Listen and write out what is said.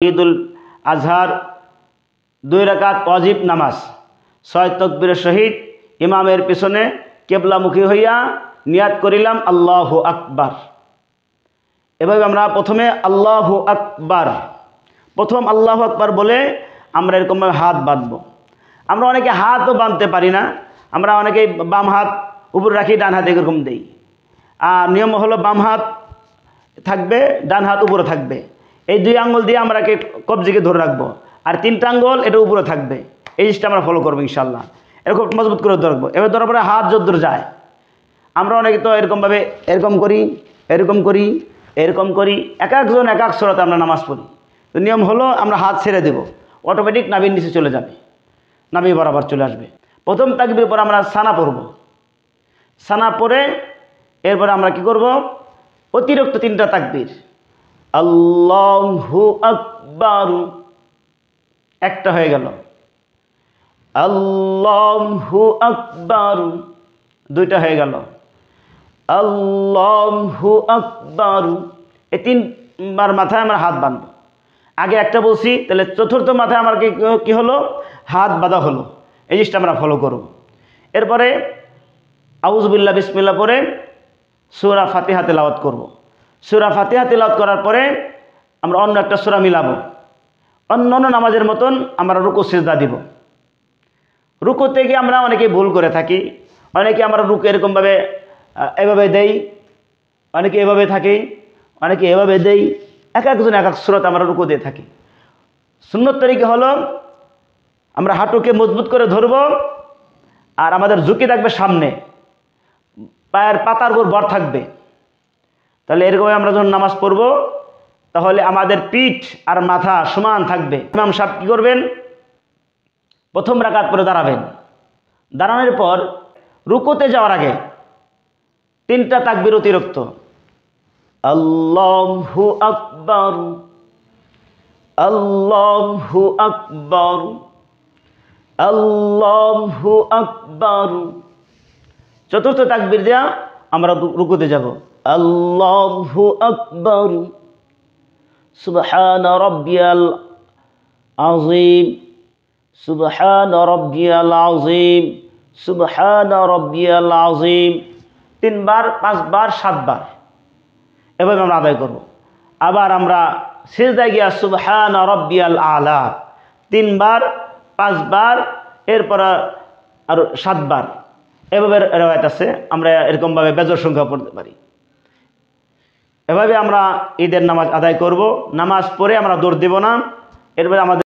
ঈদুল আজহার 2 রাকাত ওয়াজিব নামাজ 6 তাকবীরের সহিত ইমামের পিছনে কিবলামুখী হইয়া নিয়াত করিলাম আল্লাহু আকবার। এভাবে আমরা প্রথমে আল্লাহু আকবার, প্রথম আল্লাহু আকবার বলে আমরা এরকমভাবে হাত বাঁধব। আমরা অনেকে হাতও বাঁধতে পারি না, আমরা অনেকেই বাম হাত উপরে রাখি, ডান হাত এরকম দেই। আর নিয়ম হলো বাম হাত থাকবে, ডান হাত উপরে থাকবে। এই 2 আঙ্গুল দিয়ে আমরা কবজিকে ধরে রাখবো, আর 3টা আঙ্গুল এটা উপরে থাকবে। এই জিনিসটা আমরা ফলো করবো ইনশাল্লাহ। এরকম মজবুত করে ধরবো। এবার ধরার পরে হাত যদ্দূর যায়, আমরা অনেকে তো এরকমভাবে এরকম করি, এরকম করি, এরকম করি, এক একজন এক এক সূরাতে আমরা নামাজ পড়ি। তো নিয়ম হলো আমরা হাত ছেড়ে দেব, অটোমেটিক নাভির নিচে চলে যাবে, নাভি বরাবর চলে আসবে। প্রথম তাকবীর পর আমরা সানা পড়ব। সানা পড়ে এরপরে আমরা কি করব, অতিরিক্ত 3টা তাকবীর, আল্লাহু আকবার একটা হয়ে গেল, আল্লাহু আকবার 2টা হয়ে গেল, আল্লাহু আকবার। এই 3বার মাথায় আমরা হাত বাঁধব। আগে একটা বলছি, তাহলে চতুর্থ মাথায় আমার কি হলো, হাত বাঁধা হলো। এই জিনিসটা আমরা ফলো করব। এরপরে আউযু বিল্লাহ বিসমিল্লাহ পরে সূরা ফাতিহা তেলাওয়াত করব। সূরা ফাতিহা তেলাওয়াত করার পরে আমরা অন্য একটা সূরা মিলাবো। অন্য নামাজের মতন আমরা রুকু সিজদা দিব। রুকুতে গিয়ে আমরা অনেকে ভুল করে থাকি। অনেকে আমরা রুকু এরকমভাবে এভাবে দেই, অনেকে এভাবে থাকি, অনেকে এভাবে দেই। এক একজন এক এক সূরাতে আমরা রুকু দিয়ে থাকি। সুন্নত তরিকা হলো আমরা হাঁটুকে মজবুত করে ধরব, আর আমাদের ঝুঁকি থাকবে সামনে, পায়ের পাতার উপর ভর থাকবে। তাহলে এরকম আমরা যখন নামাজ পড়ব, তাহলে আমাদের পিঠ আর মাথা সমান থাকবে। ইমাম সাহেব কী করবেন, প্রথম রাকাত পরে দাঁড়াবেন। দাঁড়ানোর পর রুকুতে যাওয়ার আগে 3টা তাকবীর অতিরিক্ত, আল্লাহু আকবার, আল্লাহু আকবার, আল্লাহু আকবার। চতুর্থ তাকবীর দেয়া আমরা রুকুতে যাব, আল্লাহু আকবার, সুবহান রাব্বিয়াল আযীম, সুবহান রাব্বিয়াল আযীম, সুবহান রাব্বিয়াল আযীম। 3 বার, 5 বার, 7 বার এভাবে আমরা আদায় করব। আবার আমরা সিজদায় গিয়া সুবহান রাব্বিয়াল আলা 3 বার, 5 বার, এরপর আর 7 বার এভাবে রেওয়ায়েত আছে। আমরা এরকমভাবে বেজোড় সংখ্যা পড়তে পারি। এভাবে আমরা ঈদের নামাজ আদায় করব। নামাজ পড়ে আমরা দৌড় দেব না। এরপরে আমাদের